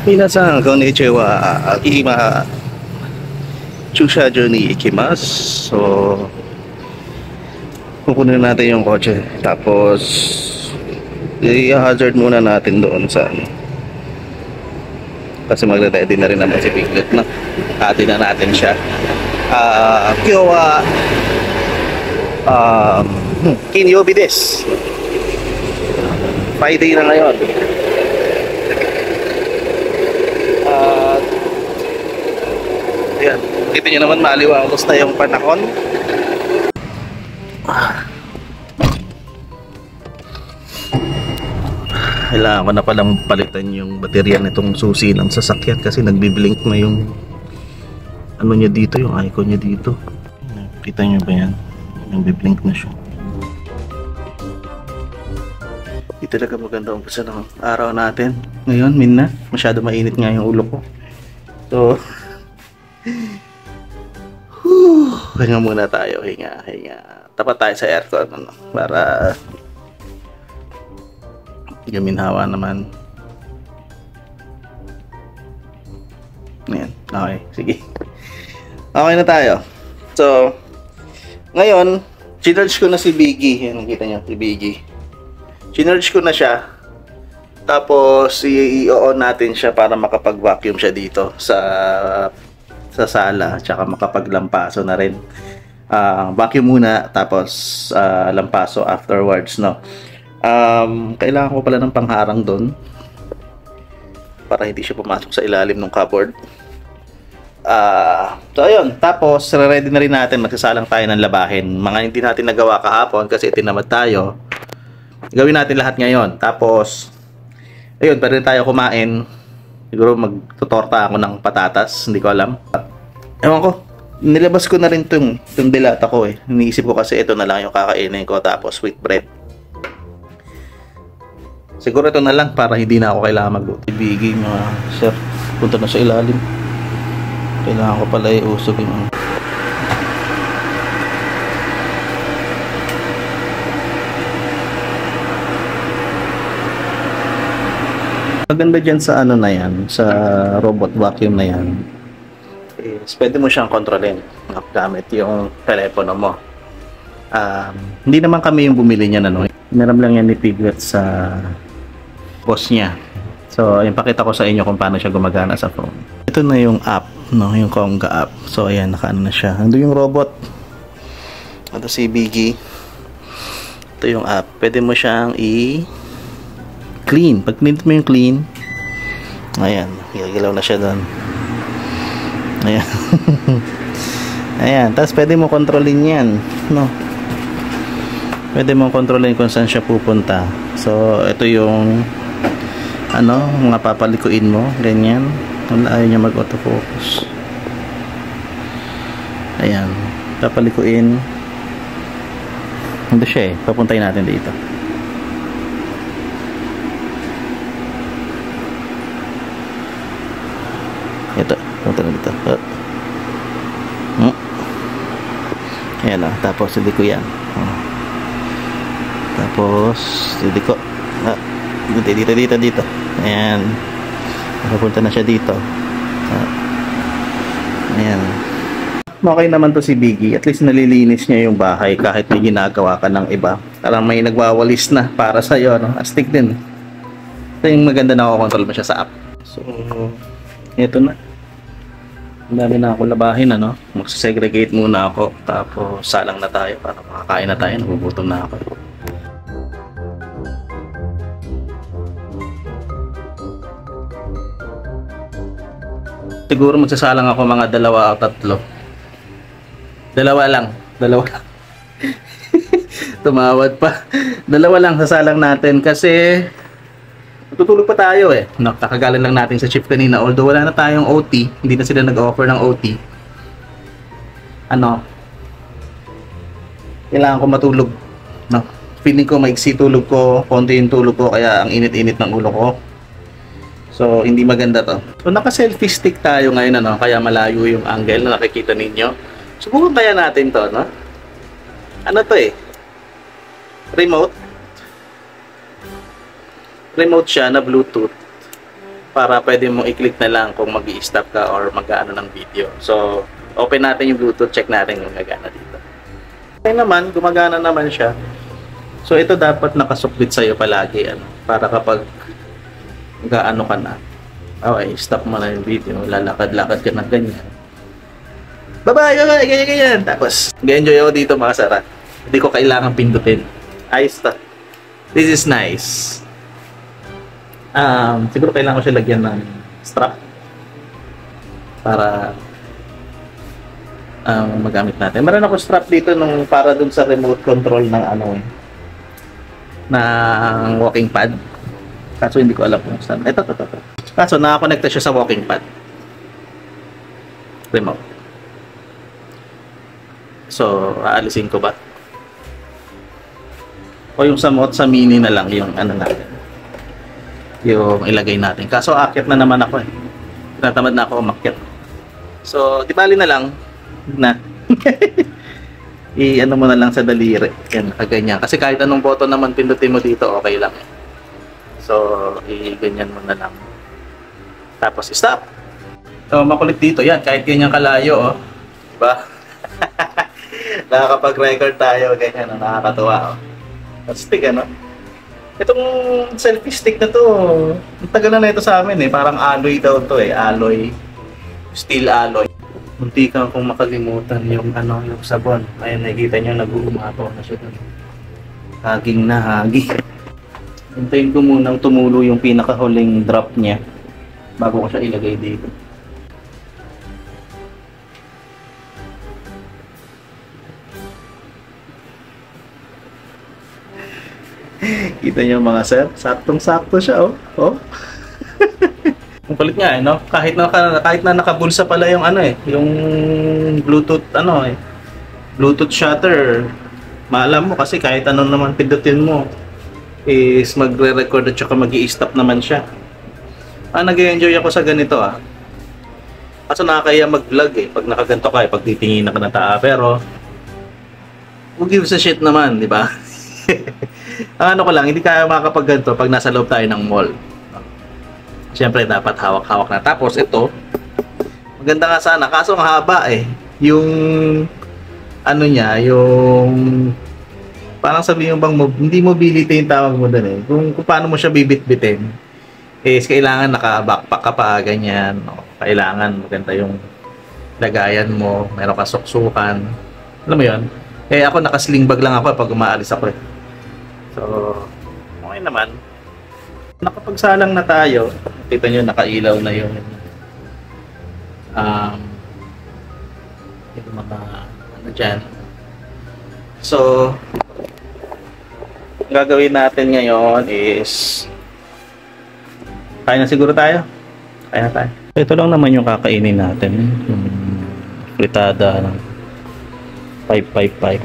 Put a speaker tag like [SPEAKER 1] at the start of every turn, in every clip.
[SPEAKER 1] Minasan, konnichiwa. Ima, Chushajo ni ikimasu. So, kukunin natin yung kotse. Tapos, i-hazard muna natin doon sa kasi magre-ready na rin naman si Piglet na. Hati na natin siya. Kyo wa kinyobi desu. Friday na ngayon. Ayan. Kita nyo naman maliwangos na yung panahon. Kailangan ko na palang palitan yung baterya nitong susi ng sasakyan kasi nagbiblink na yung ano niya dito, yung icon niya dito. Kita nyo ba yan? Nagbiblink na siya. Hindi talaga maganda umpisa ng araw natin. Ngayon, minna, masyado mainit nga yung ulo ko. So, hinga muna tayo, hinga. Tapat tayo sa aircon para gaminhawa naman. Ayan, okay, sige. Okay na tayo. So, ngayon, chinurge ko na si Biggie. Yan, nakita nyo, si Biggie. Chinurge ko na siya. Tapos, i-on natin siya para makapag-vacuum siya dito sa sala. Tsaka makapaglampaso na rin. Vacuum muna, tapos lampaso afterwards, no? Kailangan ko pala ng pangharang doon para hindi siya pumasok sa ilalim ng cupboard. So ayun, tapos ready na rin natin, magsasalang tayo ng labahin. Mga hindi natin nagawa kahapon kasi itinamad tayo, gawin natin lahat ngayon. Tapos ayun, pwede tayo kumain. Siguro magtutorta ako ng patatas, hindi ko alam. Ewan ko, nilabas ko na rin itong dilata ko eh. Iniisip ko kasi ito na lang yung kakainin ko, tapos sweet bread. Siguro ito na lang para hindi na ako kailangan magluto. Biggie mga sir, punta na sa ilalim. Kailangan ko pala iusog yung maganda dyan sa ano na yan, sa robot vacuum na yan is pwede mo siyang kontrolin gamit yung telepono mo. Hindi naman kami yung bumili niyan, ano. Hinaram lang yan ni Piglet sa boss niya. So, ayun, pakita ko sa inyo kung paano siya gumagana sa phone. Ito na yung app, no, yung Konga app. So, ayan, nakaano na siya. Ando yung robot. Ito si Biggie. Ito yung app. Pwede mo siyang clean. Pag pinindot mo yung clean, ayan, gagalaw na siya doon. Ayan. Ayan, tapos pwede mo kontrolin yan, no? Pwede mo kontrolin kung saan siya pupunta. So, ito yung ano, mga papalikuin mo, ganyan. Wala, ayaw niya mag-autofocus. Ayan, papalikuin. Hindi siya eh, papuntayin natin dito. Ito, punta na dito. Ayan o, tapos hindi ko yan. Tapos hindi ko dito. Ayan, napunta na siya dito. Ayan, okay naman to si Biggie. At least nalilinis niya yung bahay kahit may ginagawa ka ng iba. Parang may nagwawalis na para sa'yo, no? Astig din. Ito yung maganda, na kontrol mo siya sa app. So, ito na. Ang dami na ako labahin, ano? Magsasegregate muna ako. Tapos salang na tayo para makakain na tayo. Nagugutom na ako. Siguro magsasalang ako mga 2 o 3. Dalawa lang. Tumawad pa. 2 lang sasalang natin kasi tutulog pa tayo eh. Nakakagalan lang natin sa shift kanina. Although wala na tayong OT, hindi na sila nag-offer ng OT. Ano? Kailangan ko matulog. No? Feeling ko maiksi tulog ko, konti yung tulog ko, kaya ang init-init ng ulo ko. So, hindi maganda to. So, naka-selfie stick tayo ngayon, ano? Kaya malayo yung angle na nakikita ninyo. Subukan kaya natin to, no? Ano to eh? Remote siya na Bluetooth. para pwede mo i-click na lang kung mag-i-stop ka or mag-aano ng video. So, open natin yung Bluetooth, check natin kung gagana dito. Okay naman, gumagana naman siya. So, ito dapat nakasuklit sa'yo palagi, para kapag mag-aano ka na, okay, stop mo na yung video, lalakad-lakad ka na ganyan. Bye-bye, ganyan. Tapos, nag-enjoy ako dito mga sara. Hindi ko kailangan pindutin. Ayos to. This is nice. Siguro kailangan ko siya lagyan ng strap para magamit natin. Meron ako strap dito nung para dun sa remote control ng ng walking pad. Kaso hindi ko alam kung saan. Ito. Kaso nakakonekta siya sa walking pad. Remote. So, aalisin ko ba? O yung sa mini na lang yung natin. Yung ilagay natin. Kaso aakyat na naman ako eh. Tinatamad na ako umakyat. So, di bali na lang na. I-ano mo na lang sa daliri. Yan, kaganyan. Kasi kahit anong button naman pindutin mo dito, okay lang eh. So, i-ganyan mo na lang. Tapos, stop! So, makulit dito. Yan, kahit ganyan kalayo, oh. Diba? Nakakapag-record tayo. Ganyan, nakakatuwa, oh. Stick, Itong selfie stick na to, ang tagal na ito sa amin eh. Parang alloy daw to eh. Alloy. Steel alloy. Munti ka kung makalimutan yung yung sabon. Ayun, nakikita nyo, nag-uumapaw na siya doon. Haging na hagi. Hintayin ko munang tumulo yung pinakahuling drop niya bago ko siya ilagay dito. Kita niyo mga sir, saktong-sakto siya, oh. Ang kulit nga, no? Kahit na nakabulsa pala yung yung Bluetooth Bluetooth shutter. Maalam mo kasi kahit anong naman pindutin mo is magre-record at saka mag-i-stop naman siya. Nag-enjoy ako sa ganito, Kaso nakakaya mag-vlog eh pag nakaganto ka pag titingin ka na pero who gives a shit naman, di ba? Ang ko lang, hindi kaya makakapagganto pag nasa loob tayo ng mall. Siyempre, dapat hawak-hawak na. Tapos, ito, maganda nga sana. Kaso, ang haba eh. Yung, niya, yung, parang sabihin bang, hindi mobility yung tawag mo doon eh. Kung paano mo siya bibit-bitin, is kailangan naka-backpack ka pa, ganyan. Kailangan maganda yung lagayan mo, meron ka suksukan. Alam mo yun? Kaya ako, naka-sling bag lang ako pag umaalis ako eh. So, okay naman. Nakapagsalang na tayo. Kita nyo, nakailaw na yung mga dyan. So, ang gagawin natin ngayon is kain na siguro tayo. Kain na tayo. Ito lang naman yung kakainin natin. Yung fritada ng 555.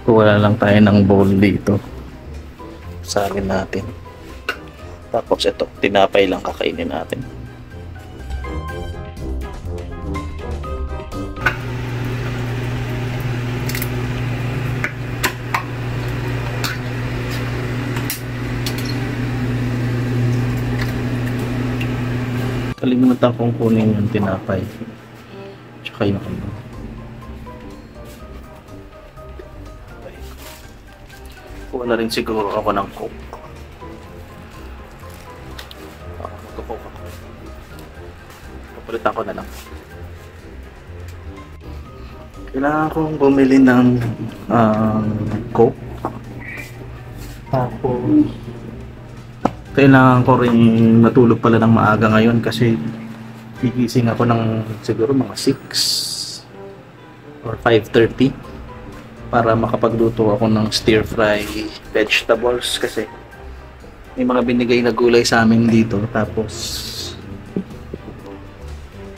[SPEAKER 1] Kuha lang tayo ng bowl dito. Salin natin. Tapos ito, tinapay lang kakainin natin. Kalimutan kong kunin yung tinapay. Tsaka yung kuha na rin siguro ako ng Coke. Magko-Coke ako. Papulitan ko na lang. Kailangan kong bumili ng Coke. Tapos kailangan ko rin matulog pala ng maaga ngayon kasi gigising ako ng siguro mga 6 or 5:30 para makapagluto ako ng stir-fry vegetables kasi may mga binigay na gulay sa amin dito tapos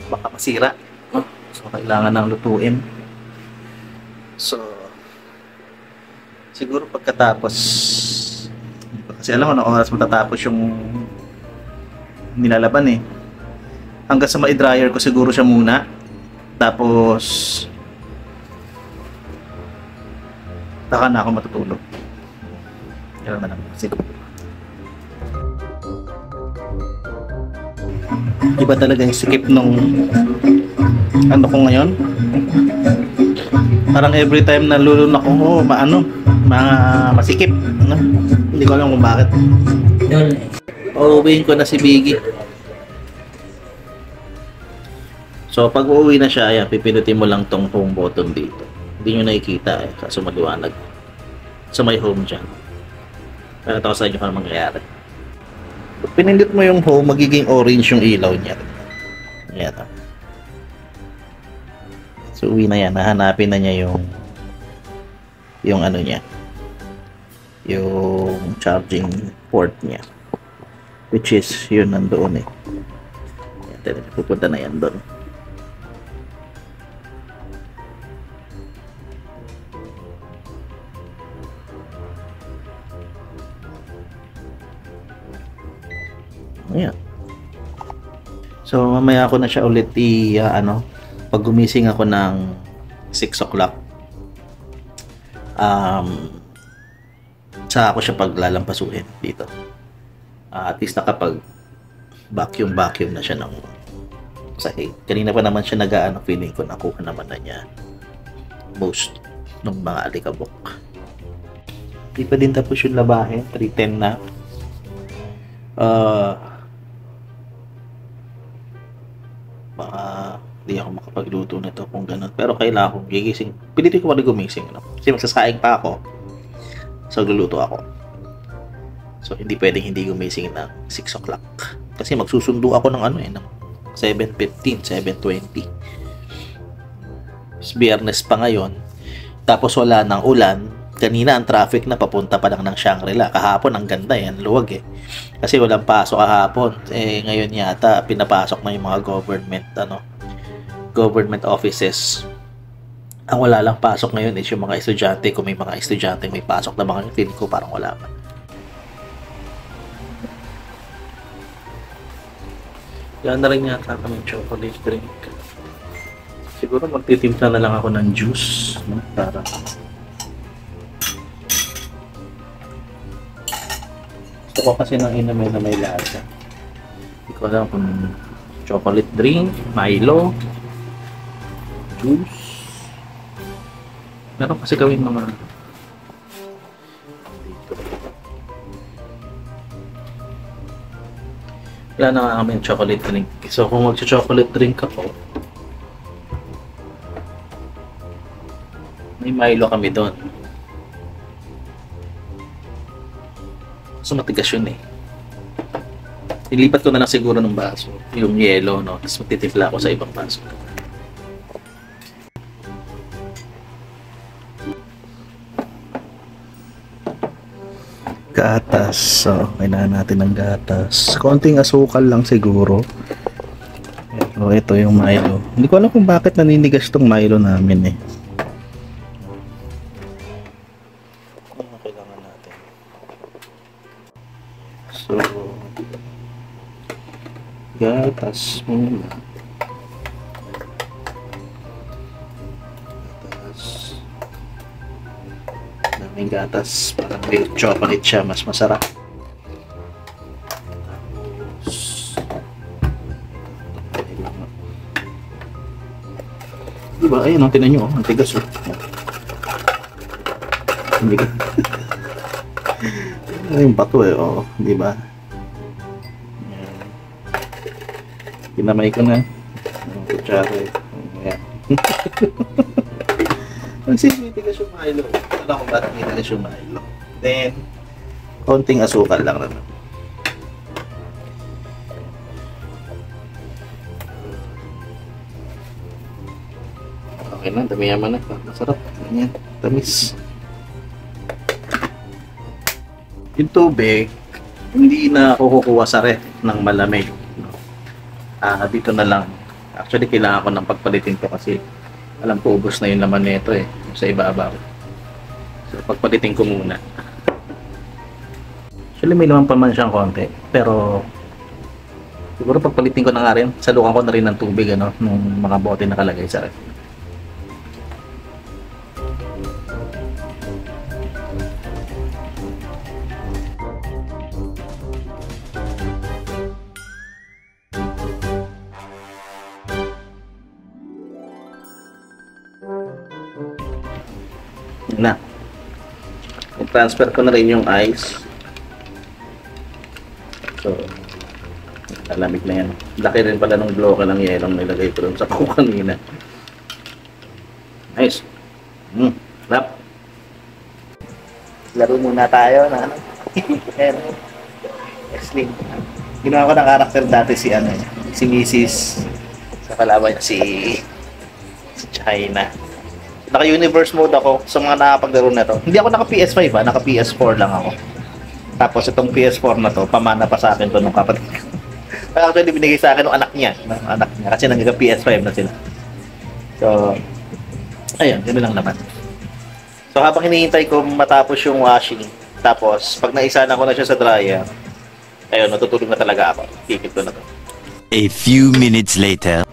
[SPEAKER 1] baka masira, so kailangan ng lutuin. So siguro pagkatapos, kasi alam mo na oras matatapos yung nilalaban eh, hanggang sa ma-dryer ko siguro siya muna tapos saka na ako matutulog. Yan na lang siguro. Iba talaga yung sikip nung ano ko ngayon. Parang every time na lulun ako, masikip. Ano? Hindi ko alam kung bakit. Uuwiin ko na si Biggie. So pag uuwi na siya, ayan, pipinutin mo lang tong home button dito. Hindi nyo nakikita eh, kaso maliwanag. So may home dyan. Pero ito sa inyo kung mangyayari. Pag pinindot mo yung home, magiging orange yung ilaw niya. Ayan. So uwi na yan, nahanapin na niya yung ano niya. Yung charging port niya. Which is, yun nandoon eh. Ayan, pupunta na yan doon. Ayan. So mamaya ako na siya ulit pag gumising ako ng 6 o'clock, sa ako siya paglalampasuhin dito. At least nakapag vacuum na siya ng sahig. Kanina pa naman siya feeling ko nakuha naman na niya most ng mga alikabok. Di pa din tapos yung labahin, 3:10 na. Baka hindi ako makapagluto nito kung ganun. Pero kailangan kong gigising. Pilitin ko pa rin gumising. Kasi magsasaing pa ako. So, luluto ako. So, hindi pwedeng hindi gumising ng 6 o'clock. Kasi magsusundo ako ng ng 7:15, 7:20. Biyernes pa ngayon. Tapos wala ng ulan. Kanina ang traffic na papunta pa lang ng Shangri-La. Kahapon ang ganda yan, luwag eh. Kasi walang pasok kahapon. Ngayon yata pinapasok na yung mga government offices. Ang wala lang pasok ngayon is yung mga estudyante. Kung may mga estudyante may pasok na mga feeling ko parang wala pa. Yan na rin yata kami chocolate drink. Siguro magtitimpla na lang ako ng juice, no? Para gusto ko kasi ng inumin na may lasa. Hindi ko alam kung chocolate drink, Milo, juice. Meron kasi gawin mga dito. Wala na nga kami chocolate drink. So kung mag-chocolate drink ako, may Milo kami doon. So matigas yun eh. Ilipat ko na lang siguro ng baso, yung yellow, no? Tapos magtitimpla ako sa ibang baso. Gatas. So, kailangan natin ng gatas. Konting asukal lang siguro. Pero ito yung Milo. Hindi ko alam kung bakit naninigas tong Milo namin eh. Kailangan natin. So, gatas muna. Daming gatas. Parang milk chocolate siya. Mas masarap. Diba? Ayun, tinan nyo. Ang tigas. Ang tigas. Yung bato eh. Oh, diba? Kinamay ko na. Kutsara eh. Ayan. Ang sinitigas yung Milo. Wala kung ba't nitigas yung Milo. Then, konting asukal lang naman. Okay na, dami-yaman na. Masarap. Ganyan, tamis. Yung tubig, hindi na ako kukuha sa ref ng malamig. Dito na lang. Actually, kailangan ko ng pagpalitin ko kasi alam ko ubos na yung laman nito eh. Sa ibabaw. So, pagpalitin ko muna. Actually, may laman pa man siyang konti. Pero, siguro pagpalitin ko na nga rin. Salukan ko na rin ng tubig, nung mga bote nakalagay sa ref. Yun na. I-transfer ko na rin yung ice. So, lalamig na yan. Laki rin pala ng bloke ng yelong nilagay ko dun sa ko kanina. Nice. Lap. Laro muna tayo na ano. Wrestling. Ginawa ko ng karakter dati si ano, si Mrs. Sa kalaban niya si China. Naka-universe mode ako sa mga nakapaglaro na to. Hindi ako naka PS5 ha, naka PS4 lang ako. Tapos itong PS4 na to, pamana pa sa akin to nung kapatid ko. Actually, binigay sa akin ng anak niya. Kasi nang PS5 na sila. So, ayun, yun lang naman. So, habang hinihintay ko matapos yung washing, tapos, pag naisana ko na siya sa dryer, ayun, natutulog na talaga ako. Kikip ko na to.
[SPEAKER 2] A few minutes later.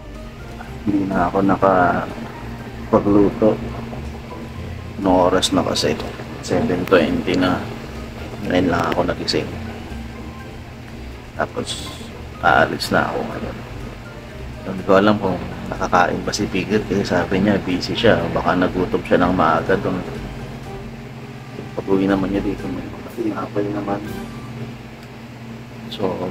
[SPEAKER 1] Hindi na ako nakapagluto. Noong oras na kasi 7:20 na. Ngayon lang ako nagising. Tapos, aalis na ako ngayon. Hindi ko alam kung nakakain ba si Piglet kasi sabi niya busy siya. Baka nagutom siya ng maaga doon. Pag-uwi naman niya dito may tinapay naman. So,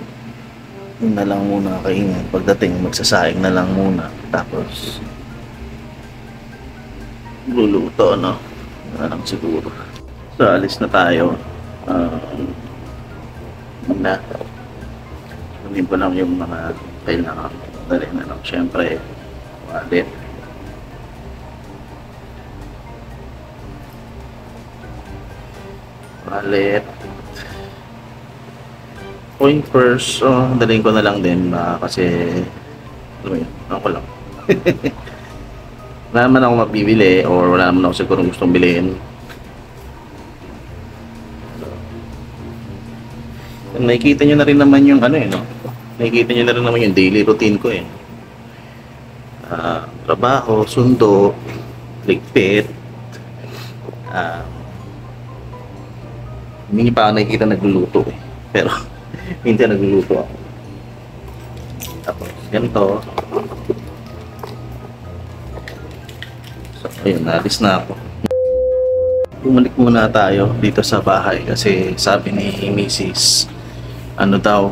[SPEAKER 1] yun na lang muna kainin. Pagdating magsasaing na lang muna. Tapos, luluto no. Wala lang siguro. So, alis na tayo. Na kunin ko lang yung mga kailangan dali na lang syempre wallet point purse dalhin ko na lang din kasi ano yun, ako lang wala naman ako mabibili or wala naman ako siguro gustong bilhin. Nakikita nyo na rin naman yung ano no? Nakikita nyo na rin naman yung daily routine ko trabaho, sundo, ligpit. Hindi pa ako nakikita nagluluto pero minsan nagluluto ako. Tapos ganito. So ayun, naalis na ako. Bumalik muna tayo dito sa bahay kasi sabi ni Mrs. ano daw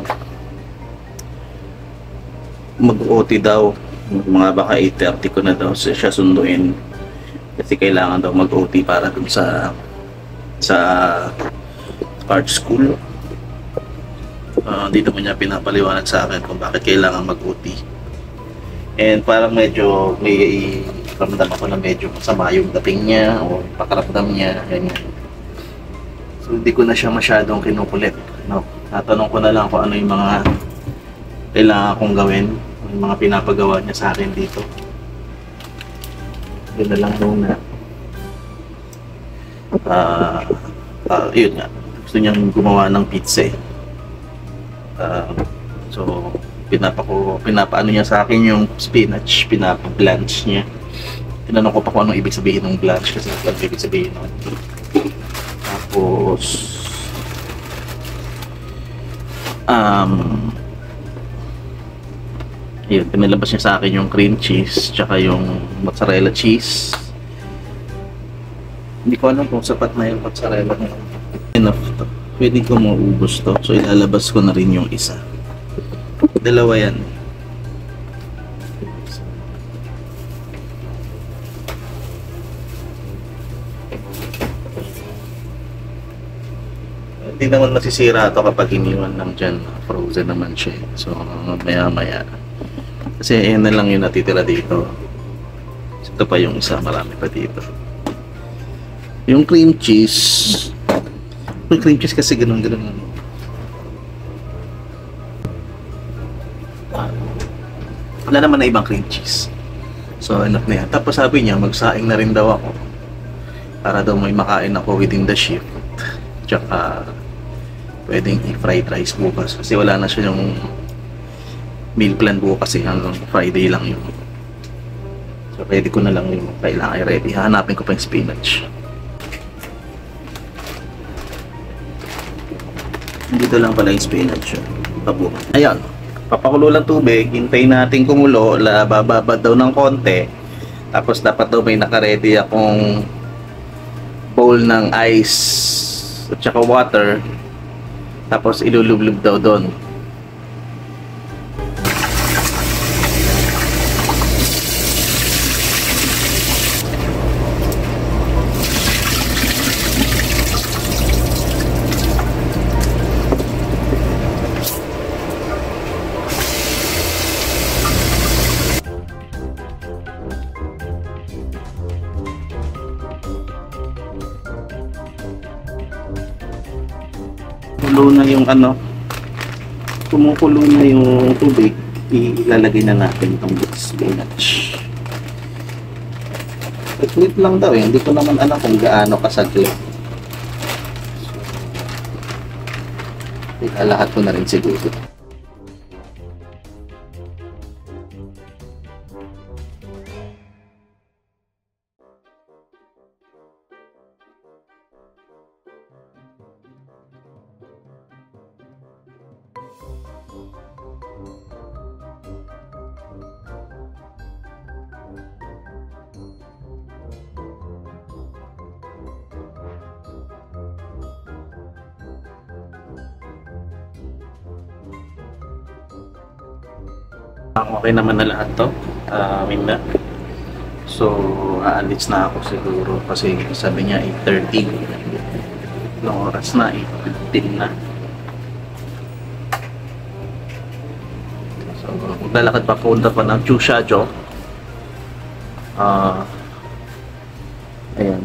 [SPEAKER 1] mag-OT daw mga baka 8:30 ko na daw siya sunduin kasi kailangan daw mag-OT para dun sa art school. Dito mo niya pinapaliwanag sa akin kung bakit kailangan mag-OT and parang medyo may ramdam ako na medyo masama yung dating niya o pakaramdam niya ganyan. So hindi ko na siya masyadong kinukulit no? Tatanong ko na lang kung ano yung mga kailangan kong gawin, yung mga pinapagawa niya sa akin dito. Yun na lang muna. Yun nga, gusto niyang gumawa ng pizza so pinapaano niya sa akin yung spinach, pinapa-blanch niya. Tinanong ko pa kung anong ibig sabihin ng blanch kasi ano ibig sabihin nun. Tapos yun, pinalabas niya sa akin yung cream cheese tsaka yung mozzarella cheese. Hindi ko alam kung sapat na yung mozzarella niya. Enough to. Pwede ko maubos to. So ilalabas ko na rin yung isa. Dalawa yan. Hindi naman masisira ito kapag iniwan lang dyan. Frozen naman siya. So, maya maya. Kasi ayan na lang yung natitira dito. Ito pa yung isa. Marami pa dito. Yung cream cheese. Yung cream cheese kasi ganun-ganun. Wala naman na ibang cream cheese. So, enough na yan. Tapos sabi niya, magsaing na rin daw ako. Para daw may makain ako within the shift. Tsaka pwedeng i-fried rice bukas kasi wala na siya yung meal plan bukas hanggang Friday lang yun. So ready ko na lang yung kailangan i-ready. Hanapin ko pa yung spinach. Dito lang pala yung spinach. Tabo. Ayan. Papakulo lang tubig. Hintayin natin kumulo. Bababad daw ng konti. Tapos dapat daw may naka-ready akong bowl ng ice at saka water, tapos ilulublub daw doon. Kumukulo na yung kumukulo na yung tubig, ilalagay na natin itong spinach. Saglit lang daw eh, hindi ko naman alam kung gaano kasaglit. Ilalahat ko na rin siguro. Okay naman na lahat to, Minda. So, aalis na ako siguro kasi sabi niya 8:30. Ilang oras na, 8:15 na. So, maglalakad pa punta pa ng Chushajo. Ayan.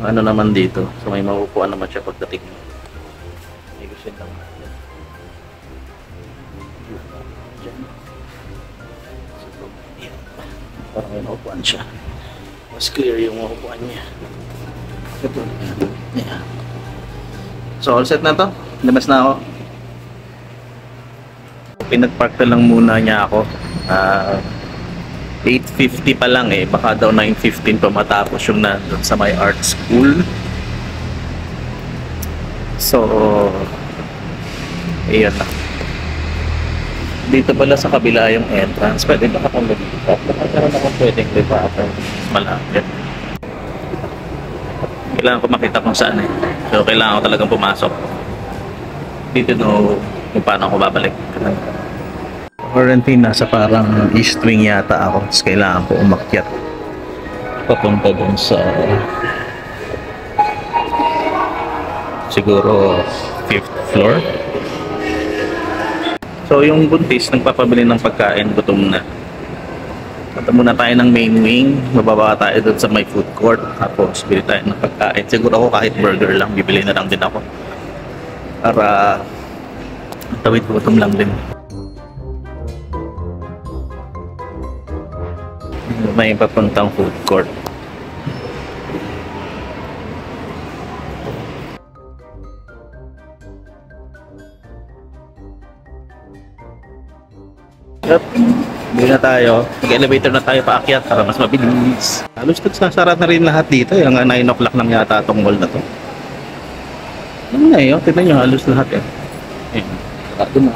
[SPEAKER 1] Ano naman dito. So, may maupuan naman siya pagdating mo. May gusto lang. Parang may maupuan siya. Mas clear yung maupuan niya. Ito. Yeah. So, all set na to. Labas na ako. Pinag-park na lang muna niya ako. 8:50 pa lang eh. Baka daw 9:15 pa matapos yung nandun sa my art school. So, ayan na. Dito pala sa kabila yung entrance. Pwede ba akong lumipat? Meron akong pwedeng lipat. Malapit. Kailangan ko makita kung saan eh. So, kailangan ko talagang pumasok. Dito kung paano ako babalik. Currently, nasa parang east wing yata ako. Tapos kailangan ko umakyat. Papunta dun sa siguro 5th floor. So yung buntis nagpapabili ng pagkain, gutom na. Punta muna tayo ng main wing, bababa tayo doon sa may food court, tapos bili tayo ng pagkain. Siguro ako kahit burger lang, bibili na lang din ako. Para tawid gutom lang din. May papuntang food court. Yep. Hindi na tayo. Mag-elevator na tayo paakyat para mas mabilis. Halos nagsasara na rin lahat dito. Yung 9 o'clock lang yata itong mall na to. Ano na eh. Tignan nyo halos lahat eh. Ayun. Sarado na.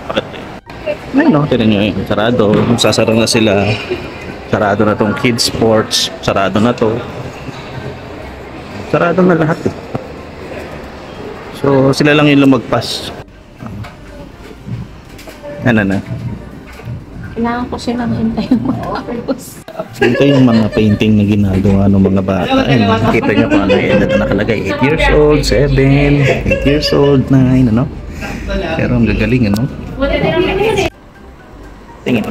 [SPEAKER 1] Bakit eh? Ayun o. Tignan nyo eh. Sarado. Sasara na sila. Sarado na tong kids sports. Sarado na to. Sarado na lahat eh. So sila lang yung lumagpas. Ano na?
[SPEAKER 3] Kailangan ko silang hintayin matapos.
[SPEAKER 1] Ito yung mga painting na ginagawa ng mga bata. Ayun, nakikita nyo kung ano yung edad na nakalagay. 8 years old, 7, 8 years old, 9, ano? Pero ang gagaling, ano? Tingin.